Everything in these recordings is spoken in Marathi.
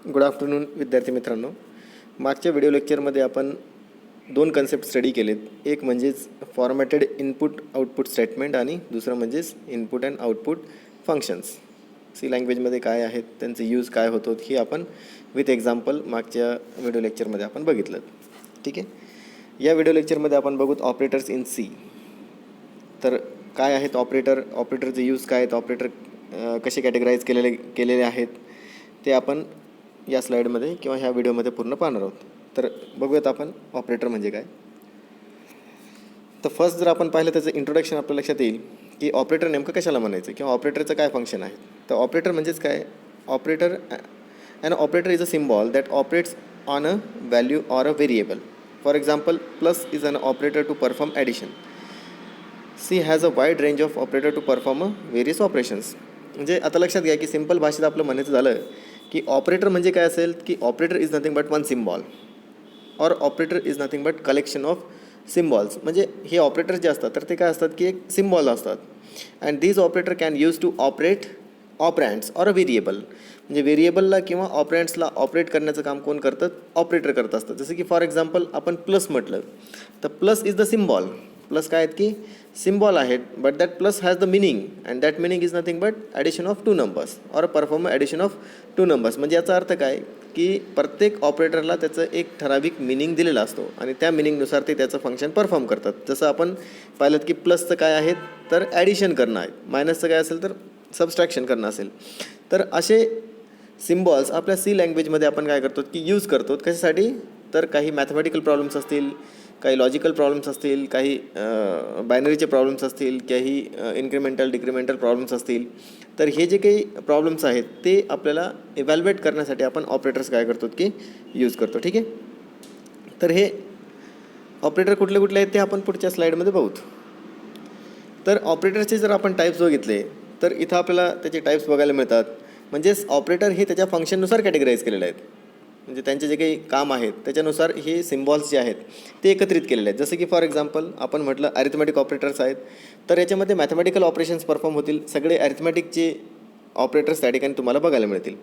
गुड आफ्टरनून विद्यार्थी मित्रांनो. मागच्या व्हिडिओ लेक्चरमध्ये आपण दोन कन्सेप्ट स्टडी केलेत. एक म्हणजेच फॉर्मॅटेड इनपुट आउटपुट स्टेटमेंट आणि दुसरं म्हणजेच input and output functions. C लँग्वेजमध्ये काय आहेत, त्यांचे यूज काय होतो हे आपण विथ एक्झाम्पल मागच्या व्हिडिओ लेक्चरमध्ये आपण बघितलं. ठीक आहे. या व्हिडिओ लेक्चरमध्ये आपण बघूत ऑपरेटर्स इन सी. तर काय आहेत ऑपरेटरचे यूज काय आहेत, ऑपरेटर कसे कॅटेगराईज केलेले आहेत ते आपण या स्लाईडमध्ये किंवा ह्या व्हिडिओमध्ये पूर्ण पाहणार आहोत. तर बघूयात आपण ऑपरेटर म्हणजे काय. तर फर्स्ट जर आपण पाहिलं त्याचं इंट्रोडक्शन आपल्या लक्षात येईल की ऑपरेटर नेमकं कशाला म्हणायचं किंवा ऑपरेटरचं काय फंक्शन आहे. तर ऑपरेटर म्हणजेच काय, operator is a symbol that operates on a value or a variable. For example, plus is an operator to perform addition. C has a wide range of operator to perform a various operations. म्हणजे आता लक्षात घ्या की सिम्पल भाषेत आपलं म्हणायचं झालं की ऑपरेटर म्हणजे काय असेल की operator is nothing but one symbol or operator is nothing but collection of symbols. म्हणजे हे ऑपरेटर जे असतात तर ते काय असतात की एक सिम्बॉल असतात. And these operator can use to operate operands or a variable. म्हणजे व्हेरिएबलला किंवा ऑपरँड्सला ऑपरेट करण्याचं काम कोण करतात, ऑपरेटर करत असतात. जसं की फॉर एक्झाम्पल आपण प्लस म्हटलं तर plus is the symbol. Plus काय आहेत की सिम्बॉल आहेत, but that plus has the meaning and that meaning is nothing but addition of two numbers or perform addition of two numbers. म्हणजे याचा अर्थ काय की प्रत्येक ऑपरेटरला त्याचं एक ठराविक मिनिंग दिलेला असतो आणि त्या मिनिंगनुसार ते त्याचं फंक्शन परफॉर्म करतात. जसं आपण पाहिलं की प्लसचं काय आहेत तर ॲडिशन करणं आहे, मायनसचं काय असेल तर सबस्ट्रॅक्शन करणं असेल. तर असे सिम्बॉल्स आपल्या सी लँग्वेजमध्ये आपण काय करतो की यूज करतो. कशासाठी तर काही मॅथमॅटिकल प्रॉब्लेम्स असतील, काही लॉजिकल प्रॉब्लेम्स असतील, काही बायनरीचे प्रॉब्लेम्स असतील, काही इन्क्रिमेंटल डिक्रिमेंटल प्रॉब्लेम्स असतील. तर हे जे काही प्रॉब्लेम्स आहेत ते आपल्याला इव्हॅल्युएट करण्यासाठी आपण ऑपरेटर्स काय करतो की यूज करतो. ठीक आहे. तर हे ऑपरेटर कुठले कुठले आहेत ते आपण पुढच्या स्लाईडमध्ये बघूत. तर ऑपरेटरचे जर आपण टाईप्स बघितले तर इथं आपल्याला त्याचे टाईप्स बघायला मिळतात. म्हणजेच ऑपरेटर हे त्याच्या फंक्शननुसार कॅटेगराईज केलेले आहेत. म्हणजे त्यांचे जे काही काम आहेत त्याच्यानुसार हे सिम्बॉल्स जे आहेत ते एकत्रित केलेले आहेत. जसं की फॉर एक्झाम्पल आपण म्हटलं अरिथमॅटिक ऑपरेटर्स आहेत, तर याच्यामध्ये मॅथमॅटिकल ऑपरेशन्स परफॉर्म होतील. सगळे अरिथमॅटिकचे ऑपरेटर्स त्या ठिकाणी तुम्हाला बघायला मिळतील.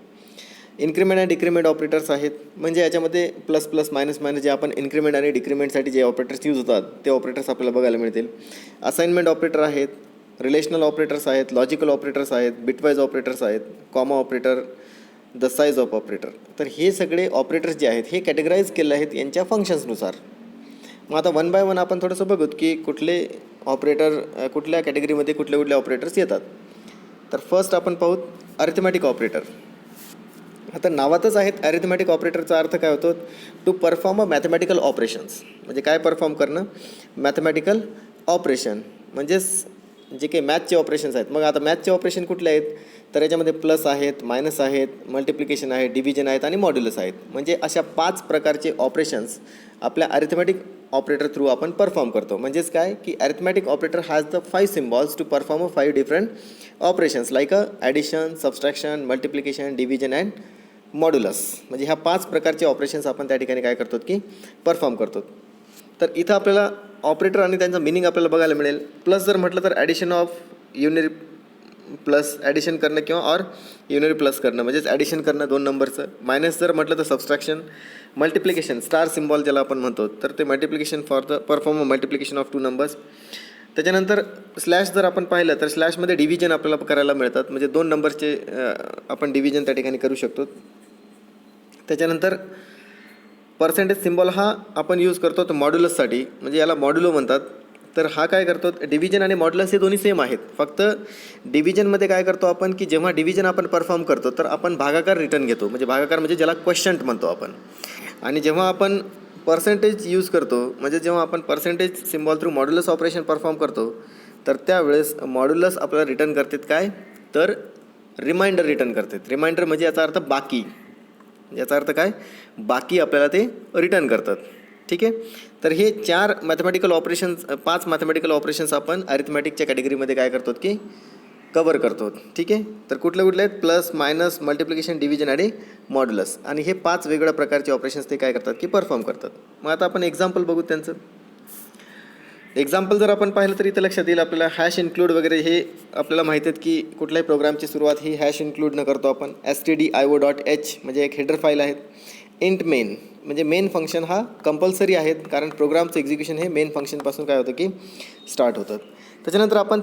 इन्क्रिमेंट आणि डिक्रिमेंट ऑपरेटर्स आहेत, म्हणजे याच्यामध्ये प्लस प्लस मायनस मायनस जे आपण इन्क्रिमेंट आणि डिक्रिमेंटसाठी जे ऑपरेटर्स यूज होतात ते ऑपरेटर्स आपल्याला बघायला मिळतील. असाइनमेंट ऑपरेटर आहेत, रिलेशनल ऑपरेटर्स आहेत, लॉजिकल ऑपरेटर्स आहेत, बिटवाईज ऑपरेटर्स आहेत, comma operator, the size of operator. तर हे सगळे ऑपरेटर्स जे आहेत हे कॅटेगराईज केले आहेत यांच्या फंक्शन्सनुसार. मग आता वन बाय वन आपण थोडंसं बघूत की कुठले ऑपरेटर कुठल्या कॅटेगरीमध्ये कुठले कुठले ऑपरेटर्स येतात. तर फर्स्ट आपण पाहूत अरिथमॅटिक ऑपरेटर. आता नावातच आहेत अरिथमॅटिक ऑपरेटरचा अर्थ काय होतो, to perform a mathematical operations. म्हणजे काय परफॉर्म करणं, मॅथमॅटिकल ऑपरेशन. म्हणजेच जे काही मॅथचे ऑपरेशन्स आहेत. मग आता मॅथचे ऑपरेशन कुठले आहेत तर याच्यामध्ये प्लस आहेत, मायनस आहेत, मल्टिप्लिकेशन आहे, डिव्हिजन आहेत आणि मॉड्युलस आहेत. म्हणजे अशा 5 प्रकारचे ऑपरेशन्स आपल्या अरिथमॅटिक ऑपरेटर थ्रू आपण परफॉर्म करतो. म्हणजेच काय की arithmetic operator has the 5 symbols to perform 5 different operations like a addition, subtraction, multiplication, division and modulus. म्हणजे ह्या 5 प्रकारचे ऑपरेशन्स आपण त्या ठिकाणी काय करतो की परफॉर्म करतो. तर इथं आपल्याला ऑपरेटर आणि त्यांचा मिनिंग आपल्याला बघायला मिळेल. प्लस जर म्हटलं तर ॲडिशन ऑफ युनिरी प्लस ॲडिशन करणं किंवा ऑर युनिरी प्लस करणं म्हणजेच ॲडिशन करणं 2 नंबरचं. मायनस जर म्हटलं तर सबस्ट्रॅक्शन, मल्टिप्लिकेशन स्टार सिम्बॉल ज्याला आपण म्हणतो तर ते multiplication for the perform multiplication of 2 numbers. त्याच्यानंतर स्लॅश जर आपण पाहिलं तर स्लॅशमध्ये डिव्हिजन आपल्याला करायला मिळतात. म्हणजे 2 नंबरचे आपण डिव्हिजन त्या ठिकाणी करू शकतो. त्याच्यानंतर पर्सेंटेज सिम्बॉल हा आपण यूज करतो तर मॉड्युलससाठी, म्हणजे याला मॉड्युलो म्हणतात. तर हा काय करतो, डिव्हिजन आणि मॉड्युलस हे दोन्ही सेम आहेत. फक्त डिव्हिजनमध्ये काय करतो आपण की जेव्हा डिव्हिजन आपण परफॉर्म करतो तर आपण भागाकार रिटर्न घेतो. म्हणजे भागाकार म्हणजे ज्याला क्वशंट म्हणतो आपण. आणि जेव्हा आपण पर्सेंटेज यूज करतो म्हणजे जेव्हा आपण percentage symbol through modulus operation perform करतो तर त्यावेळेस मॉड्युलस आपल्याला रिटर्न करतात काय तर रिमाइंडर रिटर्न करतात. रिमाइंडर म्हणजे याचा अर्थ बाकी. याचा अर्थ काय, बाकी आपल्याला ते रिटर्न करतात. ठीक आहे. तर हे 4 मॅथमॅटिकल ऑपरेशन्स, 5 मॅथमॅटिकल ऑपरेशन्स आपण अरिथमॅटिकच्या कॅटेगरीमध्ये काय करतो की कवर करतो. ठीक आहे. तर कुठले कुठले आहेत, प्लस, मायनस, मल्टिप्लिकेशन, डिव्हिजन आणि मॉड्युलस. आणि हे 5 वेगवेगळ्या प्रकारचे ऑपरेशन्स ते काय करतात की परफॉर्म करतात. मग आता आपण एक्झाम्पल बघू त्यांचं. एक्झाम्पल जर आपण पाहिलं तर इथं लक्षात येईल आपल्याला हॅश इन्क्लूड वगैरे हे आपल्याला माहिती आहेत की कुठल्याही प्रोग्रामची सुरुवात ही हॅश इन्क्लूडनं करतो आपण. stdio.h म्हणजे एक हेडर फाईल आहे. इंट मेन म्हणजे मेन फंक्शन हा कंपल्सरी आहे कारण प्रोग्रामचं एक्झिक्युशन हे मेन फंक्शनपासून काय होतं की स्टार्ट होतं. त्याच्यानंतर आपण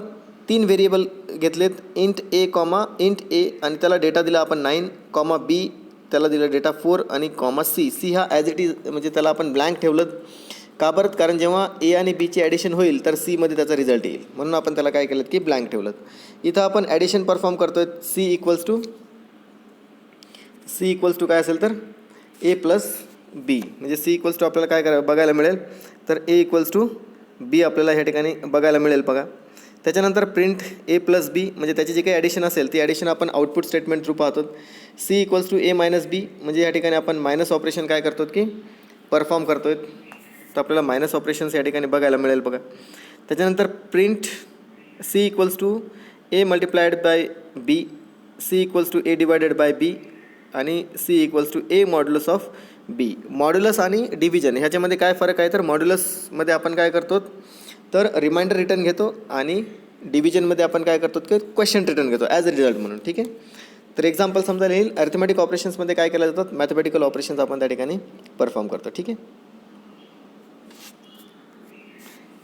3 व्हेरिएबल घेतलेत, इंट ए कॉमा इंट ए आणि त्याला डेटा दिला आपण 9 कॉमा बी त्याला दिलं डेटा 4 आणि कॉमा सी. सी हा ॲज इट इज म्हणजे त्याला आपण ब्लँक ठेवलं. का बरं? कारण जेव्हा ए आणि बीची ॲडिशन होईल तर सीमध्ये त्याचा रिझल्ट येईल म्हणून आपण त्याला काय केलं की ब्लँक ठेवलं. इथं आपण ॲडिशन परफॉर्म करतो आहे. सी इक्वल्स टू काय असेल तर ए प्लस बी म्हणजे सी इक्वल्स टू आपल्याला काय करा बघायला मिळेल तर ए इक्वल्स टू बी आपल्याला ह्या ठिकाणी बघायला मिळेल बघा. त्याच्यानंतर प्रिंट ए प्लस बी म्हणजे त्याची जी काही ॲडिशन असेल ती ॲडिशन आपण आउटपुट स्टेटमेंट थ्रू पाहतो. C equals to A minus B म्हणजे या ठिकाणी आपण मायनस ऑपरेशन काय करतो की परफॉर्म करतो आहे. तर आपल्याला मायनस ऑपरेशन्स या ठिकाणी बघायला मिळेल बघा. त्याच्यानंतर print C equals to A multiplied by B, C equals to A divided by B आणि C equals to A modulus of B. Modulus आणि डिव्हिजन ह्याच्यामध्ये काय फरक आहे तर मॉड्युलसमध्ये आपण काय करतो तर रिमाइंडर रिटर्न घेतो आणि डिव्हिजनमध्ये आपण काय करतो की क्वेश्चन रिटर्न घेतो ॲज अ रिझल्ट म्हणून. ठीक आहे. तर एक्झाम्पल समजायला येईल. अर्थमॅटिक ऑपरेशन्समध्ये काय केलं जातात मॅथमॅटिकल ऑपरेशन्स आपण त्या ठिकाणी परफॉर्म करतो. ठीक आहे.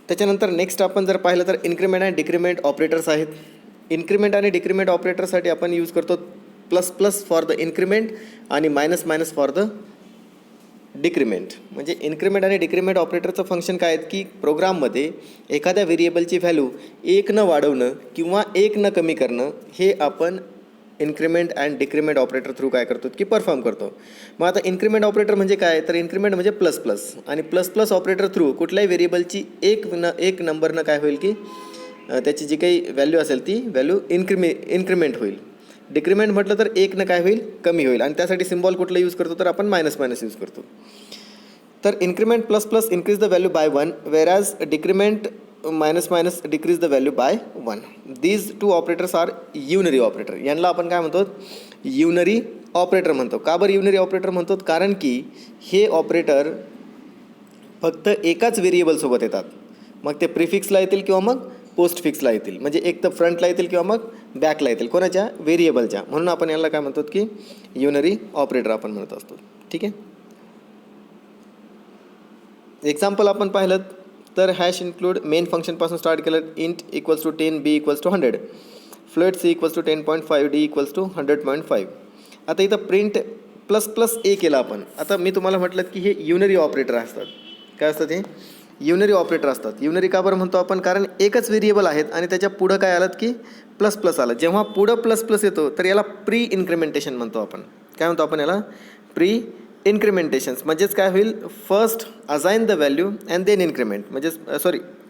त्याच्यानंतर नेक्स्ट आपण जर पाहिलं तर इन्क्रीमेंट आणि डिक्रीमेंट ऑपरेटर्स आहेत. इन्क्रीमेंट आणि डिक्रीमेंट ऑपरेटरसाठी आपण यूज करतो plus plus for the increment आणि minus minus for the decrement. म्हणजे इन्क्रीमेंट आणि डिक्रीमेंट ऑपरेटरचं फंक्शन काय आहेत की प्रोग्राममध्ये एखाद्या व्हेरिएबलची व्हॅल्यू 1 न वाढवणं किंवा 1 न कमी करणं हे आपण increment and decrement operator through काय करतो की परफॉर्म करतो. मग आता इन्क्रीमेंट ऑपरेटर म्हणजे काय तर इन्क्रीमेंट म्हणजे प्लस प्लस आणि प्लस प्लस ऑपरेटर थ्रू कुठल्याही व्हेरिएबलची एक नंबरनं काय होईल की त्याची जी काही व्हॅल्यू असेल ती व्हॅल्यू इन्क्रीमेंट होईल. डिक्रीमेंट म्हटलं तर 1 न काय होईल कमी होईल आणि त्यासाठी सिम्बॉल कुठलं यूज करतो तर आपण मायनस मायनस यूज करतो. तर increment plus plus increase the value by 1 whereas decrement minus minus decrease the value by 1. These 2 operators are unary operator. यांना आपण काय म्हणतो युनरी ऑपरेटर म्हणतो. का बरं युनरी ऑपरेटर म्हणतो कारण की हे ऑपरेटर फक्त एकाच व्हेरिएबलसोबत येतात. मग ते प्रिफिक्सला येतील किंवा मग पोस्ट फिक्सला येतील. म्हणजे एक तर फ्रंटला येतील किंवा मग बॅकला येतील कोणाच्या व्हेरिएबलच्या. म्हणून आपण याला काय म्हणतो की युनरी ऑपरेटर आपण म्हणत असतो. ठीक आहे. एक्झाम्पल आपण पाहिलं तर हॅश इन्क्लूड मेन फंक्शनपासून स्टार्ट केलं. Int equals to 10 b equals to 100 float c equals to 10.5 d equals to 100.5. आता इथं प्रिंट प्लस प्लस ए केलं आपण. आता मी तुम्हाला म्हटलं की हे युनरी ऑपरेटर असतात. काय असतात हे युनरी ऑपरेटर असतात. युनरी का बरं म्हणतो आपण कारण एकच व्हेरिएबल आहेत आणि त्याच्या पुढं काय आलं की प्लस प्लस आलं. जेव्हा पुढं प्लस प्लस येतो तर याला प्री इन्क्रिमेंटेशन म्हणतो आपण. काय म्हणतो आपण याला प्री इन्क्रिमेंटेशन्स. म्हणजेच काय होईल first assign the value and then increment म्हणजे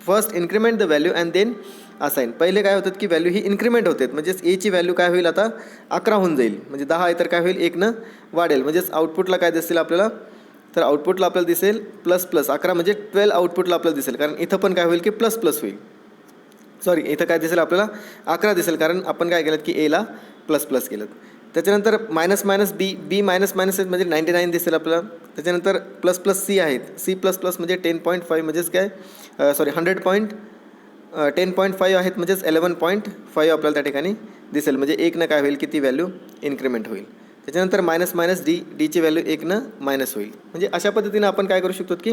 first increment the value and then assign. पहिले काय होतात की व्हॅल्यू ही इन्क्रीमेंट होते म्हणजेच एची व्हॅल्यू काय होईल आता 11 होऊन जाईल. म्हणजे 10 आहे तर काय होईल 1 न वाढेल. म्हणजेच आउटपुटला काय दिसेल आपल्याला तर आउटपुटला आपल्याला दिसेल प्लस प्लस 11 म्हणजे 12 आउटपुटला आपल्याला दिसेल कारण इथं पण काय होईल की प्लस प्लस होईल. इथं काय दिसेल आपल्याला 11 दिसेल कारण आपण काय केलं की एला प्लस प्लस केलं. त्याच्यानंतर मायनस मायनस बी मायनस मायनस म्हणजे 99 दिसेल आपल्याला. त्याच्यानंतर प्लस प्लस सी आहेत. सी प्लस प्लस म्हणजे 10.5 म्हणजेच काय 10.5 आहेत म्हणजेच 11.5 आपल्याला त्या ठिकाणी दिसेल. म्हणजे 1 न काय होईल की ती व्हॅल्यू इन्क्रीमेंट होईल. त्याच्यानंतर मायनस मायनस डीची व्हॅल्यू 1 न मायनस होईल. म्हणजे अशा पद्धतीनं आपण काय करू शकतो की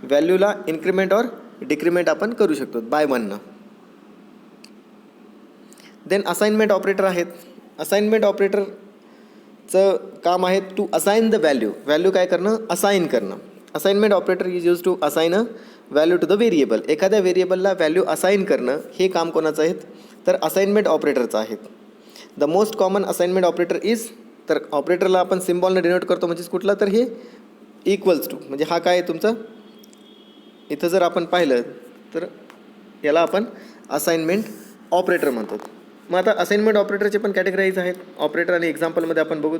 व्हॅल्यूला इन्क्रीमेंट और डिक्रीमेंट आपण करू शकतो बाय 1 न. देन असाइनमेंट ऑपरेटर आहेत. असाइनमेंट ऑपरेटरचं काम आहे to assign the value. Value काय करणं असाइन करणं. Assignment operator is use to assign a value to the variable. एखाद्या व्हेरिएबलला व्हॅल्यू असाइन करणं हे काम कोणाचं आहे तर असाइनमेंट ऑपरेटरचं आहे. The most common assignment operator is तर ऑपरेटरला आपण सिम्बॉलनं डिनोट करतो म्हणजेच कुठला तर हे इक्वल्स टू म्हणजे हा काय आहे तुमचं इथं जर आपण पाहिलं तर याला आपण असाइनमेंट ऑपरेटर म्हणतो. मग आता असाइनमेंट ऑपरेटरचे पण कॅटेगराईज आहेत. ऑपरेटर आणि एक्झाम्पलमध्ये आपण बघू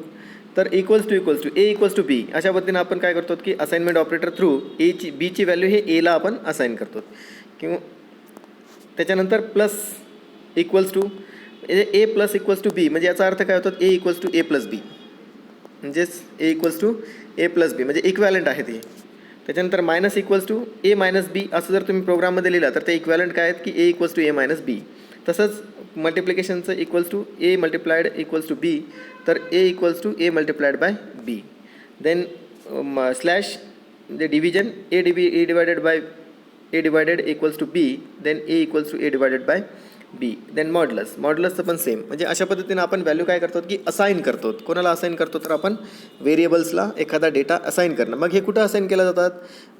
तर equals to A equals to B अशा पद्धतीनं आपण काय करतो की असाइनमेंट ऑपरेटर थ्रू बीची व्हॅल्यू हे एला आपण असाइन करतो. किंवा त्याच्यानंतर plus equals to A plus equals to B म्हणजे याचा अर्थ काय होतो A equals to A plus B म्हणजेच A equals to A plus B म्हणजे इक्वॅलंट आहे ते. त्याच्यानंतर minus equals to A minus B असं जर तुम्ही प्रोग्राममध्ये लिहिलं तर ते इक्वॅलंट काय आहेत की A equals to A minus B. तसंच मल्टिप्लिकेशनचं equals to A multiplied equals to B, तर A equals to A multiplied by B. Then slash म्हणजे division A divided by A divided equals to B, then A equals to A divided by B. Then मॉड्युलसचं पण सेम. म्हणजे अशा पद्धतीने आपण व्हॅल्यू काय करतो की असाइन करतो. कोणाला असाइन करतो तर आपण व्हेरिएबल्सला एखादा डेटा असाइन करणं. मग हे कुठं असाइन केलं जातात,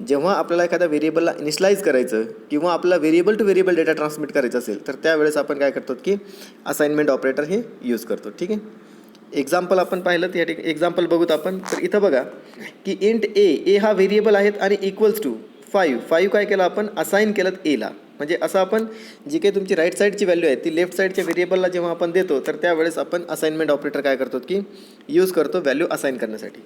जेव्हा आपल्याला एखाद्या व्हेरिएबलला इनिशलाइज करायचं किंवा आपल्याला variable two variable data transmit करायचं असेल तर त्यावेळेस आपण काय करतो की असाइनमेंट ऑपरेटर हे यूज करतो. ठीक आहे. एक्झाम्पल आपण पाहिलं या ठिकाणी एक्झाम्पल बघूत आपण. तर इथं बघा की इंट ए हा व्हेरिएबल आहेत आणि इक्वल्स टू 5 काय केलं आपण असाइन केलं एला. म्हणजे असं आपण जी काही तुमची राईट साईडची व्हॅल्यू आहे ती लेफ्ट साईडच्या व्हेरिएबलला जेव्हा आपण देतो तर त्यावेळेस आपण असाइनमेंट ऑपरेटर काय करतो की यूज करतो व्हॅल्यू असाइन करण्यासाठी.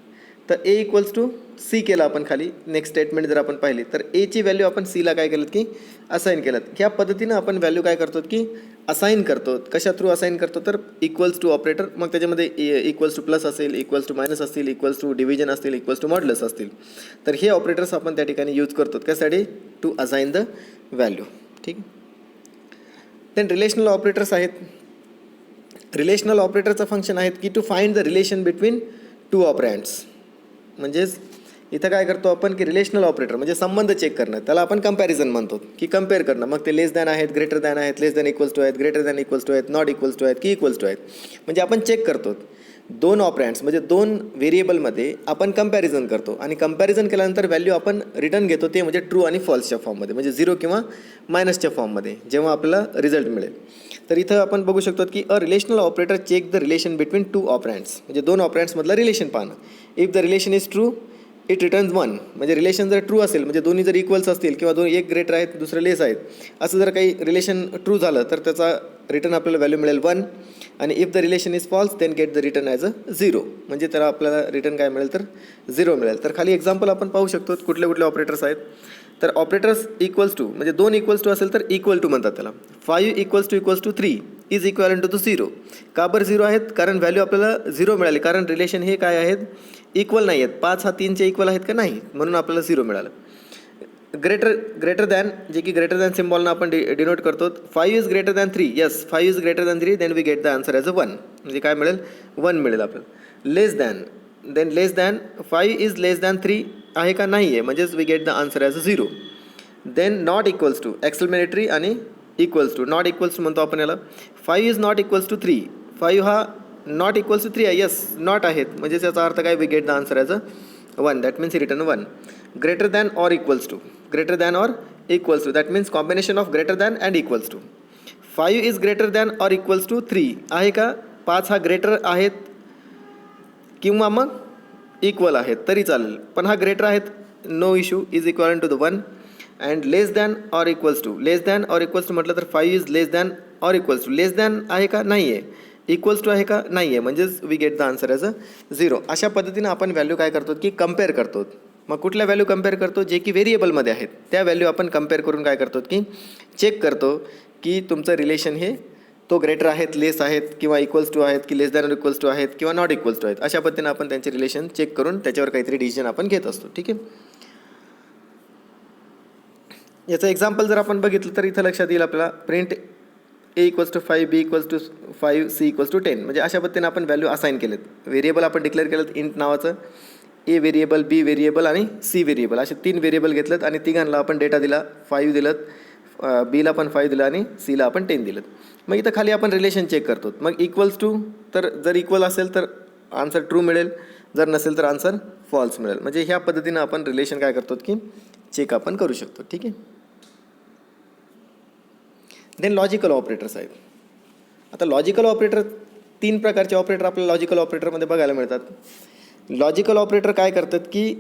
तर ए इक्वल्स टू सी केलं आपण खाली. नेक्स्ट स्टेटमेंट जर आपण पाहिली तर एची व्हॅल्यू आपण सीला काय केलं की असाइन केलं. ह्या पद्धतीनं आपण व्हॅल्यू काय करतो की असाइन करतो. कशा थ्रू असाइन करतो तर इक्वल्स टू ऑपरेटर. मग त्याच्यामध्ये इक्वल्स टू प्लस असेल, इक्वल्स टू मायनस असतील, इक्वल्स टू डिव्हिजन असतील, इक्वल्स टू मॉड्युलस असतील. तर हे ऑपरेटर्स आपण त्या ठिकाणी यूज करतो कशासाठी टू असाइन द व्हॅल्यू. ठीक आहे. देन रिलेशनल ऑपरेटर्स आहेत. रिलेशनल ऑपरेटरचं फंक्शन आहेत की to find the relation between two operands. म्हणजेच इथं काय करतो आपण की रिलेशनल ऑपरेटर म्हणजे संबंध चेक करणं, त्याला आपण कंपॅरिझन म्हणतो की कम्पेअर करणं. मग ते लेस दॅन आहेत, ग्रेटर दॅन आहेत, लेस दॅन इक्वल्स टू आहेत, ग्रेटर दॅन इक्वल्स टू आहेत, नॉट इक्वल्स टू आहेत की इक्वल्स टू आहेत. म्हणजे आपण चेक करतो दोन ऑपरँड्स म्हणजे दोन व्हेरिएबलमध्ये आपण कंपॅरिझन करतो आणि कंपॅरिझन केल्यानंतर व्हॅल्यू आपण रिटर्न घेतो ते म्हणजे ट्रू आणि फॉल्सच्या फॉर्ममध्ये, म्हणजे 0 किंवा मायनसच्या फॉर्ममध्ये जेव्हा आपल्याला रिझल्ट मिळेल. तर इथं आपण बघू शकतो की a relational operator check the relation between two operands. म्हणजे दोन ऑपरँड्समधलं रिलेशन पाहणं. If the relation is true it returns 1. म्हणजे रिलेशन जर ट्रू असेल म्हणजे दोन्ही जर इक्वल्स असतील किंवा एक ग्रेटर आहेत दुसरं लेस आहेत असं जर काही रिलेशन ट्रू झालं तर त्याचा रिटर्न आपल्याला व्हॅल्यू मिळेल 1. आणि if the relation is false then get the return as a 0. म्हणजे त्याला आपल्याला रिटर्न काय मिळेल तर 0 मिळेल. तर खाली एक्झाम्पल आपण पाहू शकतो कुठले कुठले ऑपरेटर्स आहेत. तर ऑपरेटर्स इक्वल्स टू म्हणजे 2 इक्वल्स टू असेल तर इक्वल टू म्हणतात त्याला. 5 equals to 3 is equivalent to 0. का बरं 0 आहेत, कारण व्हॅल्यू आपल्याला 0 मिळाली, कारण रिलेशन हे काय आहेत इक्वल नाही आहेत. 5 हा 3चे इक्वल आहेत का नाही, म्हणून आपल्याला 0 मिळालं. ग्रेटर दॅन जे की ग्रेटर दॅन सिम्बॉलनं आपण डिनोट करतो. 5 is greater than 3. Yes 5 is greater than 3 then we get the answer as a 1. म्हणजे काय मिळेल 1 मिळेल आपल्याला. Less than then less than 5 is less than 3 आहे का नाही आहे, म्हणजेच we get the answer as a 0. Then not equals to exclamatory आणि equals to. Not equals to म्हणतो आपण याला. 5 इज नॉट इक्वल्स टू 3. 5 हा नॉट इक्वल्स टू 3 आहे. यस नॉट आहेत, म्हणजे त्याचा अर्थ काय we get the answer as a 1. That means return 1. Greater than or equals to. Greater than or equals to that means combination of greater than and equals to. 5 is greater than or equals to 3 आहे का. 5 हा ग्रेटर आहेत किंवा मग इक्वल आहेत तरी चालेल, पण हा ग्रेटर आहेत no issue. Is equal to the 1. And less than or equals to. Less than or equals to म्हटलं तर 5 is less than or equals to. Less than आहे का नाही आहे, इक्वल्स टू आहे का नाही आहे, म्हणजेच we get the answer as a 0. अशा पद्धतीनं आपण व्हॅल्यू काय करतो की कम्पेअर करतो. मग कुठल्या व्हॅल्यू कम्पेअर करतो, जे की व्हेरिएबलमध्ये आहेत त्या व्हॅल्यू आपण कम्पेअर करून काय करतो की चेक करतो की तुमचं रिलेशन हे तो ग्रेटर आहेत, लेस आहेत किंवा इक्वल्स टू आहेत की लेस दॅन ऑर इक्वल्स टू आहेत किंवा नॉट इक्वल्स टू आहेत. अशा पद्धतीनं आपण त्यांचे रिलेशन चेक करून त्याच्यावर काहीतरी डिसिजन आपण घेत असतो. ठीक आहे. याचं एक्झाम्पल जर आपण बघितलं तर इथं लक्षात येईल आपल्याला. Print a equals to 5 b equals to 5 c equals to 10. म्हणजे अशा पद्धतीने आपण व्हॅल्यू असाइन केलेत. व्हेरिएबल आपण डिक्लेअर केलं इंट नावाचं. ए व्हेरिएबल, बी व्हेरिएबल आणि सी व्हेरिएबल असे 3 व्हेरिएबल घेतलेत आणि तिघांना आपण डेटा दिला. 5 दिलं, बीला पण 5 दिलं आणि सीला आपण 10 दिलं. मग इथं खाली आपण रिलेशन चेक करतो. मग इक्वल्स टू तर जर इक्वल असेल तर आन्सर ट्रू मिळेल, जर नसेल तर आन्सर फॉल्स मिळेल. म्हणजे ह्या पद्धतीनं आपण रिलेशन काय करतो की चेक आपण करू शकतो. ठीक आहे. देन लॉजिकल ऑपरेटर्स आहेत. आता लॉजिकल ऑपरेटर 3 प्रकारचे ऑपरेटर आपल्याला लॉजिकल ऑपरेटरमध्ये बघायला मिळतात. लॉजिकल ऑपरेटर काय करतात की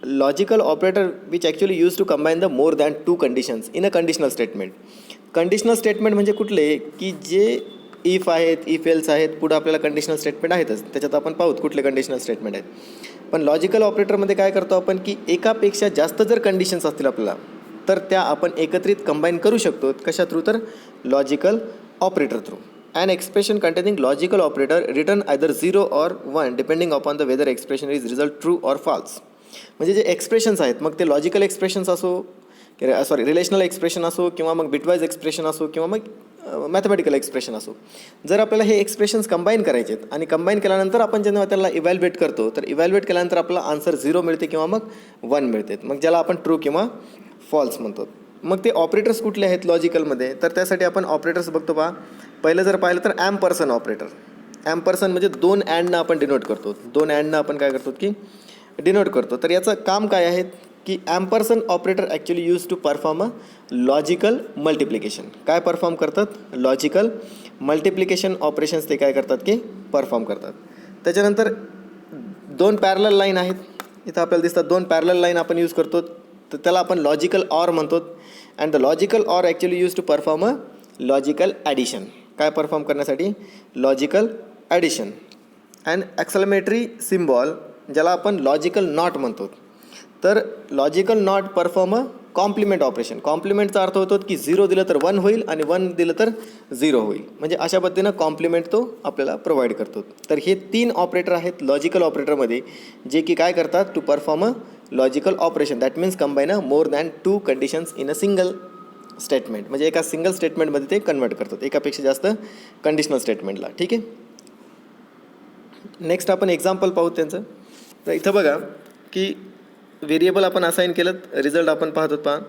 logical operator which actually use to combine the more than 2 conditions in a conditional statement. Conditional statement म्हणजे कुठले की जे इफ आहेत, इफ एल्स आहेत, पुढं आपल्याला कंडिशनल स्टेटमेंट आहेतच, त्याच्यात आपण पाहूत कुठले कंडिशनल स्टेटमेंट आहेत. पण लॉजिकल ऑपरेटरमध्ये काय करतो आपण की एकापेक्षा जास्त जर कंडिशन्स असतील आपल्याला तर त्या आपण एकत्रित कंबाईन करू शकतो. कशा थ्रू तर logical operator through. An expression containing logical operator written either 0 or 1 depending upon the whether expression is result true or false. म्हणजे जे एक्सप्रेशन्स आहेत, मग ते लॉजिकल एक्सप्रेशन्स असो, रिलेशनल एक्सप्रेशन असो, किंवा मग बिटवाईज एक्सप्रेशन असो, किंवा मग मॅथमॅटिकल एक्सप्रेशन असो, जर आपल्याला हे एक्सप्रेशन्स कंबाईन करायचे आहेत आणि कंबाईन केल्यानंतर आपण जेव्हा त्याला इव्हॅल्युएट करतो, तर इव्हॅल्युएट केल्यानंतर आपला आन्सर 0 मिळते किंवा मग 1 मिळते, मग ज्याला आपण ट्रू किंवा फॉल्स म्हणतो. मग ते ऑपरेटर्स कुठले आहेत लॉजिकलमध्ये, तर त्यासाठी आपण ऑपरेटर्स बघतो. पहा, पहिलं जर पाहिलं तर ॲम्परसन ऑपरेटर. ॲम्परसन म्हणजे 2 अँडनं आपण डिनोट करतो. 2 अँडनं आपण काय करतो की डिनोट करतो. तर याचं काम काय आहे की ampersand operator actually use to perform a logical multiplication. काय परफॉर्म करतात? लॉजिकल मल्टिप्लिकेशन ऑपरेशन्स ते काय करतात की परफॉर्म करतात. त्याच्यानंतर 2 पॅरलल लाईन आहेत, इथं आपल्याला दिसतात 2 पॅरलल लाईन आपण यूज करतो, तर त्याला आपण लॉजिकल ऑर म्हणतो. And the logical or actually use to perform a logical addition. काय परफॉर्म करण्यासाठी? Logical addition. And exclamatory symbol ज्याला आपण लॉजिकल नॉट म्हणतो. तर logical not perform a complement operation. कॉम्प्लिमेंटचा अर्थ होतो की 0 दिलं तर 1 होईल आणि 1 दिलं तर 0 होईल. म्हणजे अशा पद्धतीनं कॉम्प्लिमेंट तो आपल्याला प्रोव्हाइड करतो. तर हे 3 ऑपरेटर आहेत लॉजिकल ऑपरेटरमध्ये, जे की काय करतात? To perform a logical operation. That means combine a more than 2 conditions in a single statement. म्हणजे एका सिंगल स्टेटमेंटमध्ये ते कन्वर्ट करतात, एकापेक्षा जास्त कंडिशनल स्टेटमेंटला. ठीक आहे. नेक्स्ट आपण एक्झाम्पल पाहू त्यांचं. तर इथं बघा की व्हेरिएबल आपण असाइन केलं, रिझल्ट आपण पाहत होत. पहा,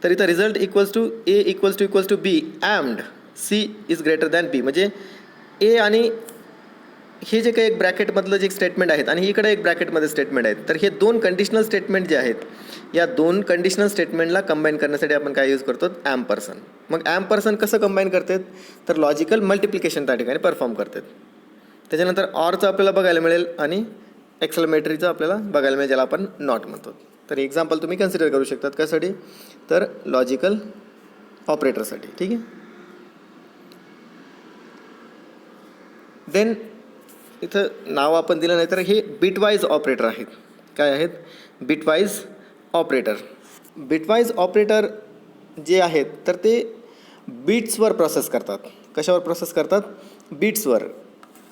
तर इथं result equals to A equals to B and C is greater than B. म्हणजे ए आणि हे जे काही एक ब्रॅकेटमधलं जे स्टेटमेंट आहेत आणि इकडे एक ब्रॅकेटमध्ये स्टेटमेंट आहेत, तर हे 2 कंडिशनल स्टेटमेंट जे आहेत, या 2 कंडिशनल स्टेटमेंटला कंबाईन करण्यासाठी आपण काय यूज करतो? ॲम्परसन. मग ॲम्परसन कसं कंबाईन करतात? तर लॉजिकल मल्टिप्लिकेशन त्या ठिकाणी परफॉर्म करतात. त्याच्यानंतर ऑरचं आपल्याला बघायला मिळेल आणि एक्सलमेटरीचं आपल्याला बघायला मिळेल, ज्याला आपण नॉट म्हणतो. तर एक्झाम्पल तुम्ही कन्सिडर करू शकतात. कशासाठी? तर लॉजिकल ऑपरेटरसाठी. ठीक आहे. देन इथं नाव आपण दिलं नाही, तर हे बिटवाईज ऑपरेटर आहेत. काय आहेत? Bitwise operator. बिटवाईज ऑपरेटर जे आहेत, तर ते बीट्सवर प्रोसेस करतात. कशावर प्रोसेस करतात? बीट्सवर.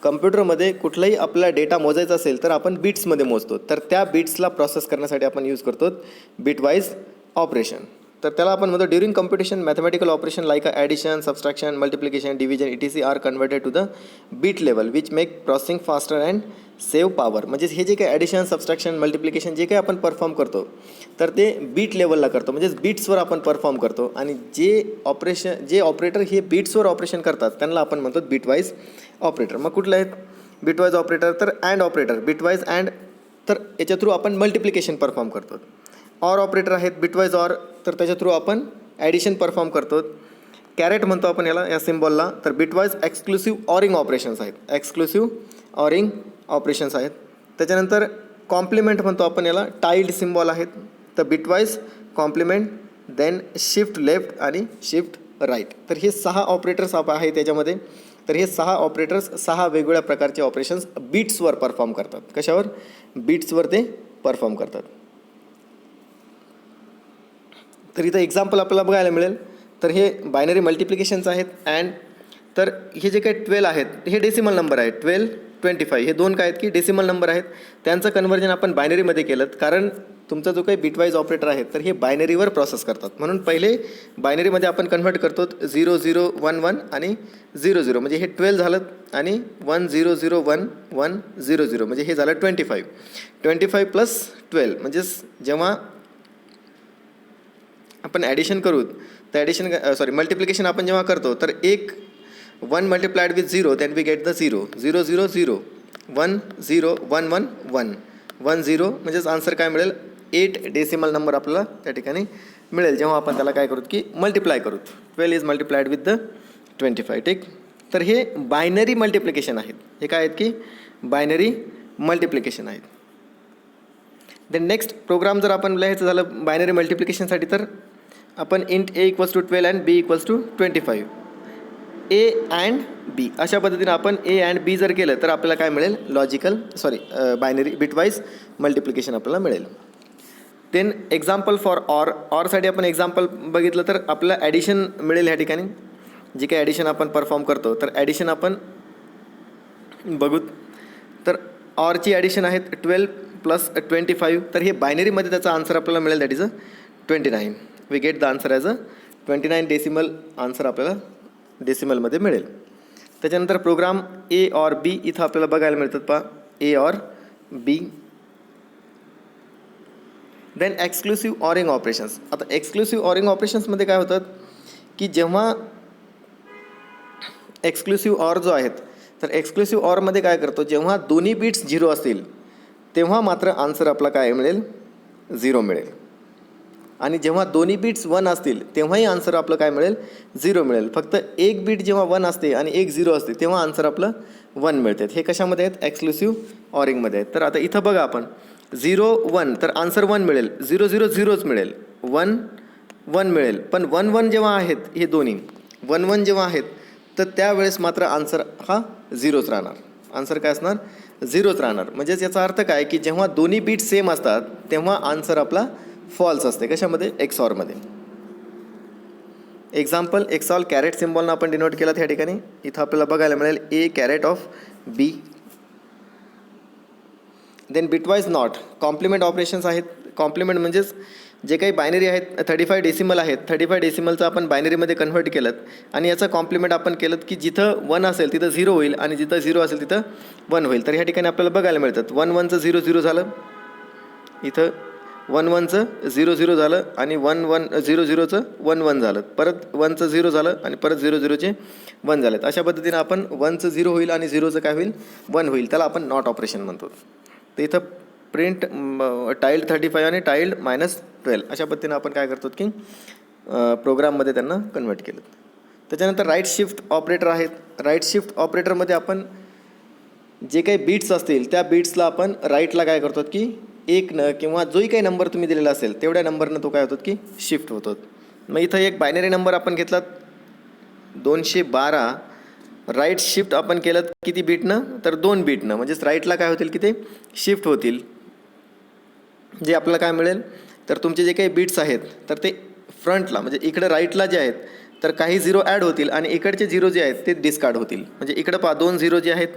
कम्प्युटरमध्ये कुठलाही आपला डेटा मोजायचा असेल तर आपण बीट्समध्ये मोजतो. तर त्या बीट्सला प्रोसेस करण्यासाठी आपण यूज करतो बिटवाईज ऑपरेशन. तर त्याला आपण म्हणतो during computation mathematical operation like addition, subtraction, multiplication, division etc are converted to the bit level which make processing faster and save power. म्हणजे हे जे काही ॲडिशन, सबस्ट्रॅक्शन, मल्टिप्लिकेशन जे काही आपण परफॉर्म करतो, तर ते बीट लेवलला करतो. म्हणजेच बीट्सवर आपण परफॉर्म करतो. आणि जे ऑपरेटर हे बीट्सवर ऑपरेशन करतात त्यांना आपण म्हणतो बिटवाईज ऑपरेटर. मग कुठले आहेत बिटवाईज ऑपरेटर? तर अँड ऑपरेटर, बिटवाईज अँड. तर याच्या थ्रू आपण मल्टिप्लिकेशन परफॉर्म करतो. ऑर ऑपरेटर आहेत बिटवाईज ऑर, तर त्याच्या थ्रू आपण ॲडिशन परफॉर्म करतो. कॅरेट म्हणतो आपण याला, या सिम्बॉलला. तर बिटवाईज एक्सक्लुसिव्ह ऑरिंग ऑपरेशन्स आहेत. एक्सक्लुसिव्ह ऑरिंग ऑपरेशन्स आहेत. त्याच्यानंतर कॉम्प्लिमेंट म्हणतो आपण याला, टाईल्ड सिम्बॉल आहेत. तर bitwise complement, then shift left आणि शिफ्ट राईट. तर हे 6 ऑपरेटर्स आहेत त्याच्यामध्ये. तर हे 6 ऑपरेटर्स 6 वेगवेगळ्या प्रकारचे ऑपरेशन्स बीट्सवर परफॉर्म करतात. कशावर? बीट्सवर ते परफॉर्म करतात. तर इथं एक्झाम्पल आपल्याला बघायला मिळेल. तर हे बायनरी मल्टिप्लिकेशन्स आहेत. अँड तर हे जे काही 12 आहेत, हे डेसिमल नंबर आहेत. 12, 25 हे 2 काय आहेत की डेसिमल नंबर आहेत. त्यांचं कन्वर्जन आपण बायनरीमध्ये केलं, कारण तुमचा जो काही बिटवाईज ऑपरेटर आहे तर हे बायनरीवर प्रोसेस करतात. म्हणून पहिले बायनरीमध्ये आपण कन्वर्ट करतो 0 0 1 1 आणि 0 0. म्हणजे हे 12 झालं आणि 1 0 0 1 1 0 0. म्हणजे हे झालं 25. 25 प्लस 12. म्हणजेच जेव्हा आपण ॲडिशन करू, तर मल्टिप्लिकेशन आपण जेव्हा करतो, तर 1 multiplied with 0 then we get the 0 0 0 0 1 0 1 1 1 1 0. म्हणजेच आन्सर काय मिळेल? 8 डेसिमल नंबर आपल्याला त्या ठिकाणी मिळेल जेव्हा आपण त्याला काय करू की मल्टिप्लाय करू. 12 इज मल्टिप्लाइड विथ द 25. ठीक. तर हे बायनरी मल्टिप्लिकेशन आहेत. हे काय आहेत की बायनरी मल्टिप्लिकेशन आहेत. देन नेक्स्ट प्रोग्राम जर आपण लिहायचं झालं बायनरी मल्टिप्लिकेशनसाठी, तर आपण int a equals to 12 and b equals to 25. a and b अशा पद्धतीने आपण a अँड b जर केलं तर आपल्याला काय मिळेल? बायनरी बिटवाईज मल्टिप्लिकेशन आपल्याला मिळेल. देन एक्झाम्पल फॉर ऑरसाठी आपण एक्झाम्पल बघितलं तर आपल्याला ॲडिशन मिळेल. ह्या ठिकाणी जे काही ॲडिशन आपण परफॉर्म करतो, तर ॲडिशन आपण बघू. तर ऑरची ॲडिशन आहेत 12 प्लस 25. तर हे बायनरीमध्ये त्याचा आन्सर आपल्याला मिळेल, that is 29. We get the answer as 29 decimal answer आपल्याला डेसिमलमध्ये मिळेल. त्याच्यानंतर प्रोग्राम ए ऑर बी इथं आपल्याला बघायला मिळतात पहा, A or B. Then exclusive oring operations. आता एक्सक्लुसिव्ह ऑरिंग ऑपरेशन्समध्ये काय होतात की जेव्हा एक्सक्लुसिव्ह ऑर जो आहेत, तर एक्सक्लुसिव्ह ऑरमध्ये काय करतो, जेव्हा दोन्ही बिट्स 0 असतील तेव्हा मात्र आन्सर आपला काय मिळेल, 0 मिळेल. आणि जेव्हा दोन्ही बिट्स 1 असतील तेव्हाही आन्सर आपलं काय मिळेल, 0 मिळेल. फक्त एक बीट जेव्हा 1 असते आणि एक 0 असते तेव्हा आन्सर आपलं 1 मिळते. हे कशामध्ये आहेत, एक्सक्लुसिव्ह ऑरिंगमध्ये आहेत. तर आता इथं बघा आपण 0 1 तर आन्सर 1 मिळेल, 0 0 0च मिळेल, 1 1 मिळेल. पण 1 1 जेव्हा आहेत हे दोन्ही 1 1 जेव्हा आहेत तर त्यावेळेस मात्र आन्सर हा 0च राहणार. आन्सर काय असणार, 0च राहणार. म्हणजेच याचा अर्थ काय की जेव्हा दोन्ही बीट सेम असतात तेव्हा आन्सर आपला फॉल्स असते. कशामध्ये, एक्सऑरमध्ये. एक्झाम्पल एक्सऑल कॅरेट सिम्बॉलनं आपण डिनोट केलं त्या ठिकाणी. इथं आपल्याला बघायला मिळेल A caret of B. Then bitwise not complement operations आहेत. कॉम्प्लिमेंट म्हणजेच जे काही बायनरी आहेत, 35 डेसिमल आहेत, 35 डेसिमलचं आपण बायनरीमध्ये कन्व्हर्ट केलं आणि याचं कॉम्प्लिमेंट आपण केलं की जिथं 1 असेल तिथं 0 होईल आणि जिथं 0 असेल तिथं 1 होईल. तर ह्या ठिकाणी आपल्याला बघायला मिळतात 1 1चं 0 0 झालं, इथं 1 1चं 0 0 झालं आणि 1 1 0 0चं 1 1 झालं, परत 1चं 0 झालं आणि परत 0 0चे 1 झालेत. अशा पद्धतीनं आपण 1चं 0 होईल आणि 0चं काय होईल, 1 होईल. त्याला आपण नॉट ऑपरेशन म्हणतो. तर इथं प्रिंट टाईल्ड 35 आणि टाईल्ड -12 अशा पद्धतीनं आपण काय करतो की प्रोग्राममध्ये त्यांना कन्वर्ट केलं. त्याच्यानंतर राईट शिफ्ट ऑपरेटर आहेत. राईट शिफ्ट ऑपरेटरमध्ये आपण जे काही बीट्स असतील त्या बीट्सला आपण राईटला काय करतो की 1 किंवा जोही काही नंबर तुम्ही दिलेला असेल तेवढ्या नंबरनं तो काय होतो की शिफ्ट होतो. मग इथं एक बायनरी नंबर आपण घेतला 212. राईट शिफ्ट आपण केलं किती बीटनं, तर 2 बीटनं. म्हणजेच राईटला काय होतील की ते शिफ्ट होतील. जे आपल्याला काय मिळेल, तर तुमचे जे काही बीट्स आहेत तर ते फ्रंटला म्हणजे इकडे राईटला जे आहेत तर काही 0 ॲड होतील आणि इकडचे 0 जे आहेत ते डिस्कार्ड होतील. म्हणजे इकडं पहा 2 0 जे आहेत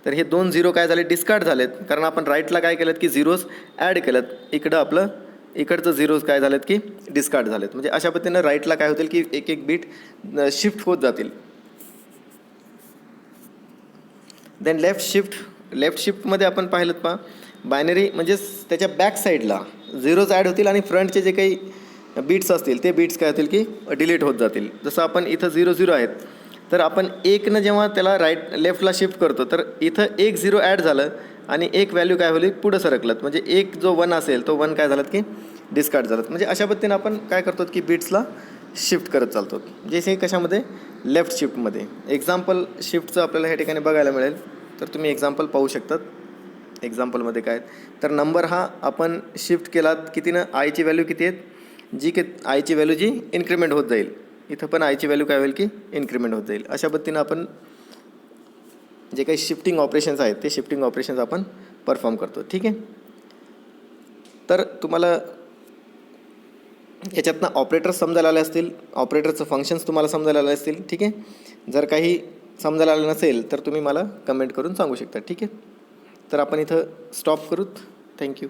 तर हे 2 0 काय झाले, डिस्कार्ड झालेत. कारण आपण राईटला काय केलं की 0s ॲड केलं, इकडं आपलं इकडचं 0s काय झालेत की डिस्कार्ड झालेत. म्हणजे अशा पद्धतीनं राईटला काय होतील की एक एक बीट शिफ्ट होत जातील. देन लेफ्ट शिफ्टमध्ये आपण पाहिलं पहा बायनरी म्हणजेच त्याच्या बॅक साईडला 0s ॲड होतील आणि फ्रंटचे जे काही बीट्स असतील ते बीट्स काय होतील की डिलीट होत जातील. जसं आपण इथं 0 0 आहेत तर आपण 1नं जेव्हा त्याला लेफ्टला शिफ्ट करतो तर इथं 1 0 ॲड झालं आणि एक व्हॅल्यू काय होईल पुढं सरकलं. म्हणजे एक जो 1 असेल तो 1 काय झालं की डिस्कार्ड झालं. म्हणजे अशा पद्धतीनं आपण काय करतो की बीट्सला शिफ्ट करत चालतो. जसे कशामध्ये, लेफ्ट शिफ्टमध्ये. एक्झाम्पल शिफ्टचं आपल्याला ह्या ठिकाणी बघायला मिळेल. तर तुम्ही एक्झाम्पल पाहू शकतात. एक्झाम्पलमध्ये काय तर नंबर हा आपण शिफ्ट केलात कितीनं, आयची व्हॅल्यू किती आहेत, जी की आयची व्हॅल्यू जी इन्क्रीमेंट होत जाईल. इथं पण आयची व्हॅल्यू काय होईल की इन्क्रीमेंट होत जाईल. अशा पद्धतीनं आपण जे काही शिफ्टिंग ऑपरेशन्स आहेत ते शिफ्टिंग ऑपरेशन्स आपण परफॉर्म करतो. ठीक आहे. तर तुम्हाला याच्यातनं ऑपरेटर्स समजायला आले असतील, ऑपरेटरचं फंक्शन्स तुम्हाला समजायला आले असतील. ठीक आहे. जर काही समजायला आलं नसेल तर तुम्ही मला कमेंट करून सांगू शकता. ठीक आहे. तर आपण इथं स्टॉप करूत. थँक्यू.